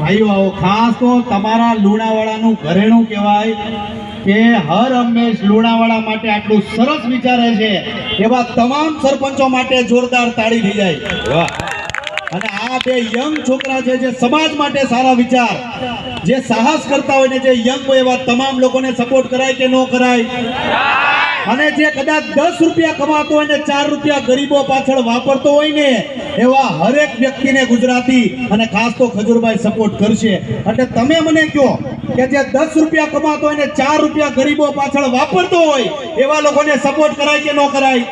ભાઈઓ આવો ખાસ તો તમારા લુણાવાડાનું ઘરેણું કહેવાય કે હર હંમેશ લુણાવાડા માટે આટલું સરસ વિચારે છે એવા તમામ સરપંચો માટે જોરદાર તાળી થઈ જાય. વાહ. અને આ બે યંગ છોકરા છે જે સમાજ માટે સારા વિચાર, જે સાહસ કરતા હોય ને જે યંગ હોય એવા તમામ લોકોને સપોર્ટ કરાય કે ન કરાય? અને જે કદાચ 10 રૂપિયા કમાતો હોય ને 4 રૂપિયા ગરીબો પાછળ વાપરતો હોય ને એવા હરેક વ્યક્તિને ગુજરાતી અને ખાસ તો ખજૂરભાઈ સપોર્ટ કરશે. એટલે તમે મને કહો કે જે 10 રૂપિયા કમાતો હોય ને 4 રૂપિયા ગરીબો પાછળ વાપરતો હોય એવા લોકોને સપોર્ટ કરાય કે ન કરાય?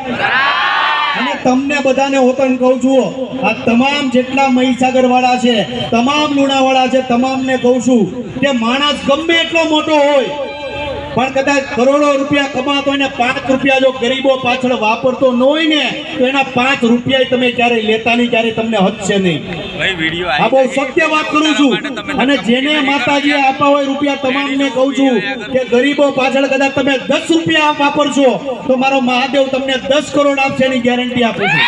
અને તમને બધાને ઓતણ કહું છું, આ તમામ જેટલા મહીસાગર વાળા છે, તમામ લુણાવાડા છે, તમામને કહું છું કે માણસ ગમે એટલો મોટો હોય પણ કદાચ કરોડો રૂપિયા કમાતો હોય ને 5 રૂપિયા જો ગરીબો પાછળ વાપરતો ન હોય ને તો એના 5 રૂપિયા તમે ક્યારેય લેતા નહીં, ક્યારેય તમને હદશે નહીં. આ બહુ સત્ય વાત કરું છું. અને જેને માતાજીએ આપ્યા હોય રૂપિયા તમામને કહું છું કે ગરીબો પાછળ કદાચ તમે 10 રૂપિયા વાપરશો તો મારો મહાદેવ તમને 10 કરોડ આપશે એની ગેરંટી આપું છું.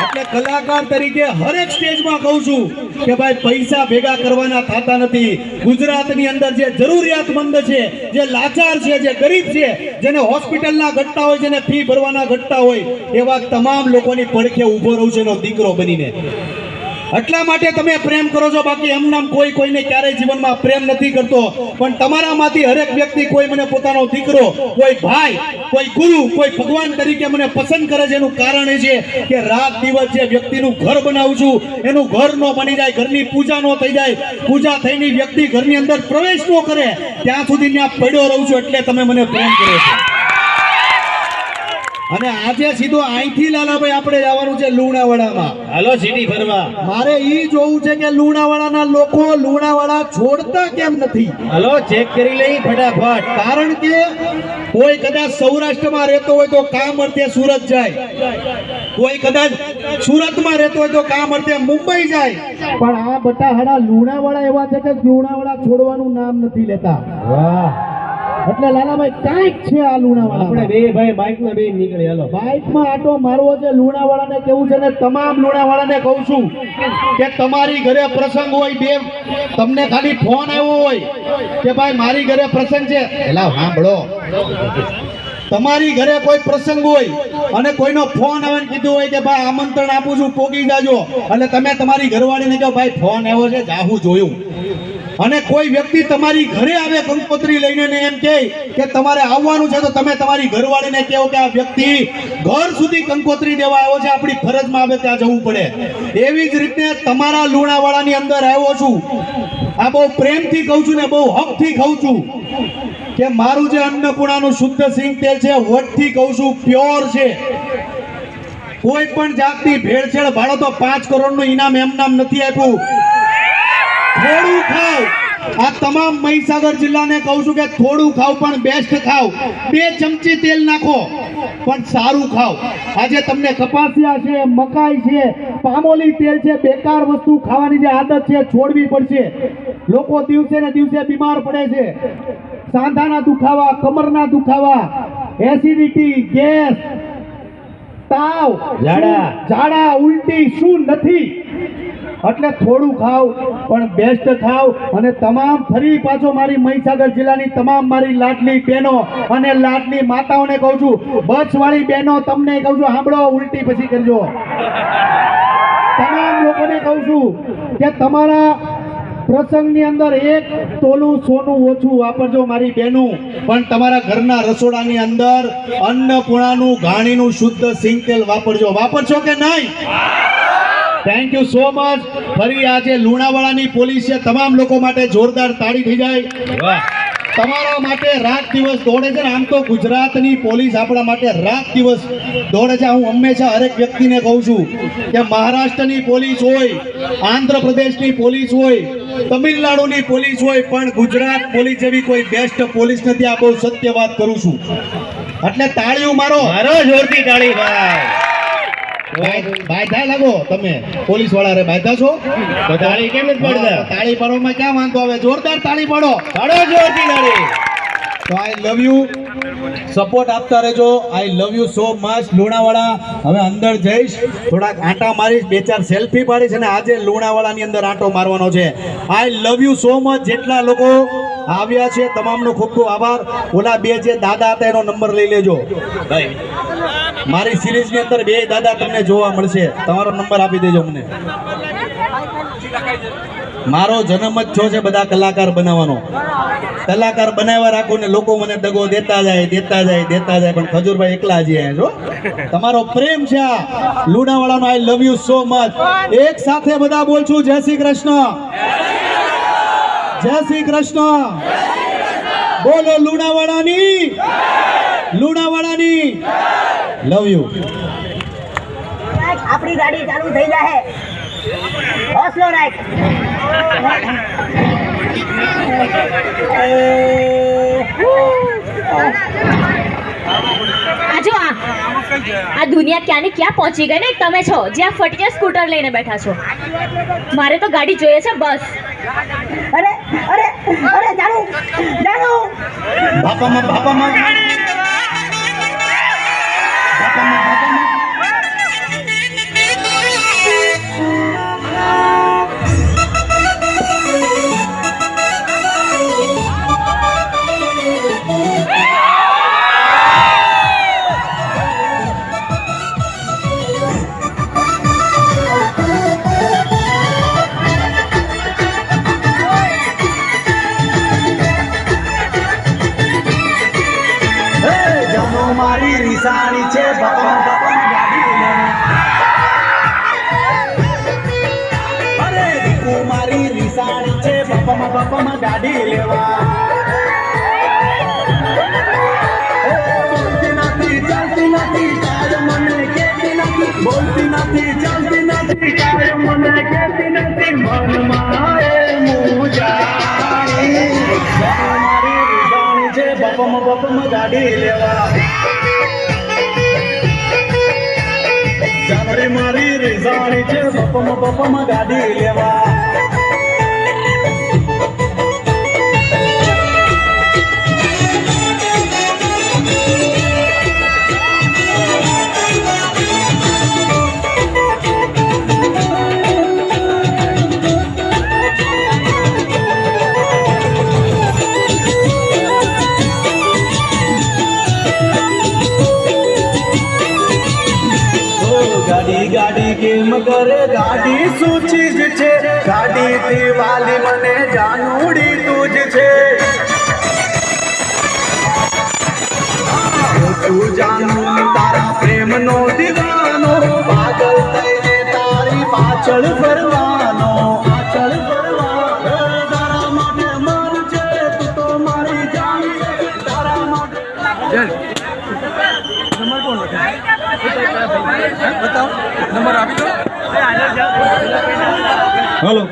એટલે કલાકાર તરીકે હરેક સ્ટેજમાં કહું છું કે ભાઈ પૈસા ભેગા કરવાના થતા નથી. ગુજરાતની અંદર જે જરૂરિયાતમંદ છે, જે લાચાર છે, જે ગરીબ છે, જેને હોસ્પિટલના ઘટતા હોય, જેને ફી ભરવાના ઘટતા હોય એવા તમામ લોકોની પડખે ઊભો રહું છે એનો દીકરો બનીને. એટલા માટે તમે પ્રેમ કરો છો. બાકી એમ નામ કોઈ કોઈને ક્યારેય જીવનમાં પ્રેમ નથી કરતો, પણ તમારામાંથી હરેક વ્યક્તિ કોઈ મને પોતાનો દીકરો, કોઈ ભાઈ, કોઈ ગુરુ, કોઈ ભગવાન તરીકે મને પસંદ કરે છે. એનું કારણ એ છે કે રાત દિવસ જે વ્યક્તિનું ઘર બનાવું છું એનું ઘર નો બની જાય, ઘરની પૂજા નો થઈ જાય, પૂજા થઈને વ્યક્તિ ઘરની અંદર પ્રવેશ નો કરે ત્યાં સુધી ત્યાં પડ્યો રહું છું. એટલે તમે મને પ્રેમ કરો છો. અને આજે સીધો અહીંથી લાલાભાઈ આપણે જવાનું છે લુણાવાડામાં. હાલો સિટી ફરવા. મારે ઈ જોવું છે કે લુણાવાડાના લોકો લુણાવાડા છોડતા કેમ નથી. હાલો ચેક કરી લઈ ફટાફટ. કારણ કે કોઈ કદાચ સૌરાષ્ટ્રમાં રહેતો હોય તો કામ અર્થે સુરત જાય, કોઈ કદાચ સુરતમાં રહેતો હોય તો કામ અર્થે મુંબઈ જાય, પણ આ બટાહાડા લુણાવાડા એવા છે કે લુણાવાડા છોડવાનું નામ નથી લેતા. વાહ. એટલે લાલાભાઈ કાંઈક છે આ લુણાવાડા. આપણે બે ભાઈ બાઇકમાં બે નીકળી. હાલો બાઇકમાં આટો મારવો છે. લુણાવાડાને કેવું છે ને તમામ લુણાવાડાને કહું છું કે તમારી ઘરે પ્રસંગ હોય, બે તમને ખાલી ફોન આવ્યો હોય કે ભાઈ મારી ઘરે પ્રસંગ છે, એલા સાંભળો, તમારી ઘરે કોઈ પ્રસંગ હોય અને કોઈનો ફોન આવે ને કીધું હોય કે ભાઈ આમંત્રણ આપું છું પોગી જાજો, એટલે તમે તમારી ઘરવાળીને કહો ભાઈ ફોન આવ્યો છે જાહું જોયું. અને કોઈ વ્યક્તિ તમારી ઘરે આવે કંકોત્રી લઈને ને એમ કહે કે તમારે આવવાનું છે તો તમે તમારી ઘરવાળીને કહો કે આ વ્યક્તિ ઘર સુધી કંકોત્રી દેવા આવ્યો છે, આપણી ફરજમાં આવે ત્યાં જવું પડે. એવી જ રીતે તમારા લુણાવાડાની અંદર આવ્યો છું. આ બહુ પ્રેમથી કહું છું ને બહુ હકથી કહું છું કે મારું જે અન્નપૂર્ણાનું શુદ્ધ સિંગ તેલ છે વટથી કહું છું, પ્યોર છે. કોઈ પણ જાતની ભેળસેળ ભાડો તો 5 કરોડનું ઇનામ એમ નામ નથી આપ્યું. થોડું ખાવ. આ તમામ મહીસાગર જિલ્લાને કહું છું કે થોડું ખાવ પણ બેસ્ટ ખાવ. 2 ચમચી તેલ નાખો પણ સારું ખાવ. આજે તમને કપાસિયા છે, મકાઈ છે, પામોલી તેલ છે, બેકાર વસ્તુ ખાવાની જે આદત છે છોડવી પડશે. લોકો દિવસે ને દિવસે બીમાર પડે છે. સાંધાના દુખાવા, કમરના દુખાવા, એસિડિટી, ગેસ, તાવ, ઝાડા, ઉલટી શું નથી. એટલે થોડું ખાવ પણ બેસ્ટ ખાવ. અને તમામ ફરી પાછો મારી મહીસાગર જિલ્લાની તમામ મારી લાડલી બહેનો અને લાડલી માતાઓને કહું છું, બસ વાળી બહેનો તમને કહું છું સાંભળો, ઉલટી પછી કરજો. તમામ લોકોને કહું છું કે તમારા પ્રસંગની અંદર 1 તોલું સોનું ઓછું વાપરજો મારી બહેનો, પણ તમારા ઘરના રસોડાની અંદર અન્નપૂર્ણાનું ઘાણીનું શુદ્ધ સિંગ તેલ વાપરજો. વાપરશો કે નહીં? Thank you so much. ફરી આજે લુણાવાડાની પોલીસ છે, તમામ લોકો માટે જોરદાર તાળી થઈ જાય. તમારા માટે રાત દિવસ દોડે છે ને. આમ તો ગુજરાતની પોલીસ આપણા માટે રાત દિવસ દોડે છે. હું હંમેશા હરેક વ્યક્તિને કહું છું કે મહારાષ્ટ્રની પોલીસ હોય, આંધ્રપ્રદેશની પોલીસ હોય, તમિલનાડુની પોલીસ હોય, પણ ગુજરાત પોલીસ જેવી કોઈ બેસ્ટ પોલીસ નથી. આ બહુ સત્ય વાત કરું છું. એટલે તાળીઓ મારો, જોરથી તાળી ભાઈ. બાયધા લાગો તમે પોલીસ વાળા રે, બાયધા છો તો તાળી કેમ નથી પડતા? તાળી પાડવામાં ક્યાં વાંધો આવે? જોરદાર તાળી પાડો. જોરથી તાળી. તો આઈ લવ યુ, સપોર્ટ આપતા રહેજો. I love you so much. Lunawada હવે અંદર જઈશ, થોડાક આંટા મારીશ, 2-4 સેલ્ફી પાડીશ અને આજે લુણાવાડાની અંદર આંટો મારવાનો છે. આઈ લવ યુ સો મચ. જેટલા લોકો આવ્યા છે તમામનો ખૂબ ખૂબ આભાર. ઓલા બે જે દાદા હતા એનો નંબર લઈ લેજો. મારી સિરીઝની અંદર 2 દાદા તમને જોવા મળશે. તમારો નંબર આપી દેજો મને. મારો જન્મ જ છો છે બધા કલાકાર બનાવવાનો. કલાકાર બનાવ્યા રાખું ને લોકો મને દગો દેતા જાય પણ ખજૂરભાઈ એકલા જ અહીંયા છો. તમારો પ્રેમ છે આ લુણાવાડાનો. આઈ લવ યુ સો મચ. એક સાથે બધા બોલશું જય શ્રી કૃષ્ણ, જય શ્રી કૃષ્ણ. બોલો લુણાવાડાની, લુણાવાડાની. Love you. આપણી ગાડી ચાલુ થઈ જાય. હોસલો રાખ. આ દુનિયા ક્યાંની ક્યાં પહોંચી ગઈ ને તમે છો જ્યાં ફટીને સ્કૂટર લઈને બેઠા છો. મારે તો ગાડી જોઈએ છે બસ. અરે અરે અરે જાણું જાણું. બાપામાં બાપામાં મારી રીસાણી છે બાપા બાપા ગાડી લેવા. અરે દીકુ મારી રીસાણી છે બાપા બાપા ગાડી લેવા. બોલતી નથી ચાલતી નથી કાય મને કેતી નથી. બોલતી નથી ચાલતી નથી કાય મને કેતી નથી. મનમાં એ મુજાણી મારી રીસાણી છે બાપા બાપા ગાડી લેવા. જાનરે મારી રીસાણી છે બાપામાં ગાડી લેવા. ગાડી ગાડી કેમ કરે ગાડી શું ચીજ છે. ગાડી થી વાલી મને જાનુડી તું જ છે. તું જાનું તારા પ્રેમ નો દીવાનો. પાગલ થઈને તારી પાછળ ફરવાનો. પાછળ ફરવાનો. તારા માટે મન છે તું તો મારી જાન છે. તારા માટે હલો.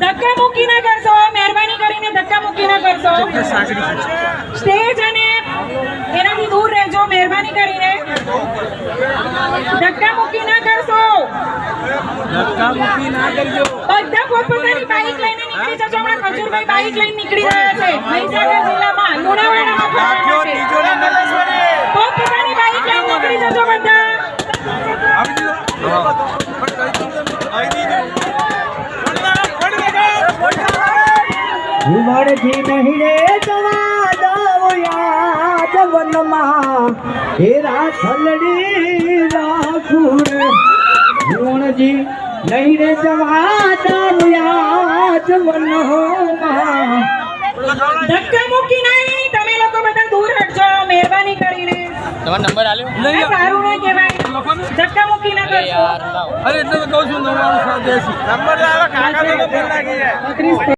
ધક્કા મૂકી ના કરશો, મહેરબાની કરીને ધક્કા મૂકી ના કરશો. સ્ટેજ અને એનાથી દૂર રહેજો મહેરબાની કરીને. ધક્કા મૂકી ના કરશો. બધા પોતપોતાની બાઈક લઈને નીકળી જજો. હમણાં ખજૂરભાઈ બાઈક લઈને નીકળી રહ્યા છે મહીસાગર જિલ્લામાં લુણાવાડામાં. પોતપોતાની બાઈક લઈને નીકળી જજો બધા. ઉમરજી નહીં રે જવા દો યાદ વનમાં. હેરા થલડી રાખું રે. ઉમરજી નહીં રે જવા દો યાદ વનમાં. ધક્કા મૂકી નહીં. તમે લોકો બધા દૂર હટજો મહેરબાની કરીને. તમારો નંબર આલ્યો આ સારું ન કહેવાય. ધક્કા મૂકી ના કરશો. અરે એટલે તો કહું છું 99 નંબર આલો કાકા તો ફોન લાગી જાય.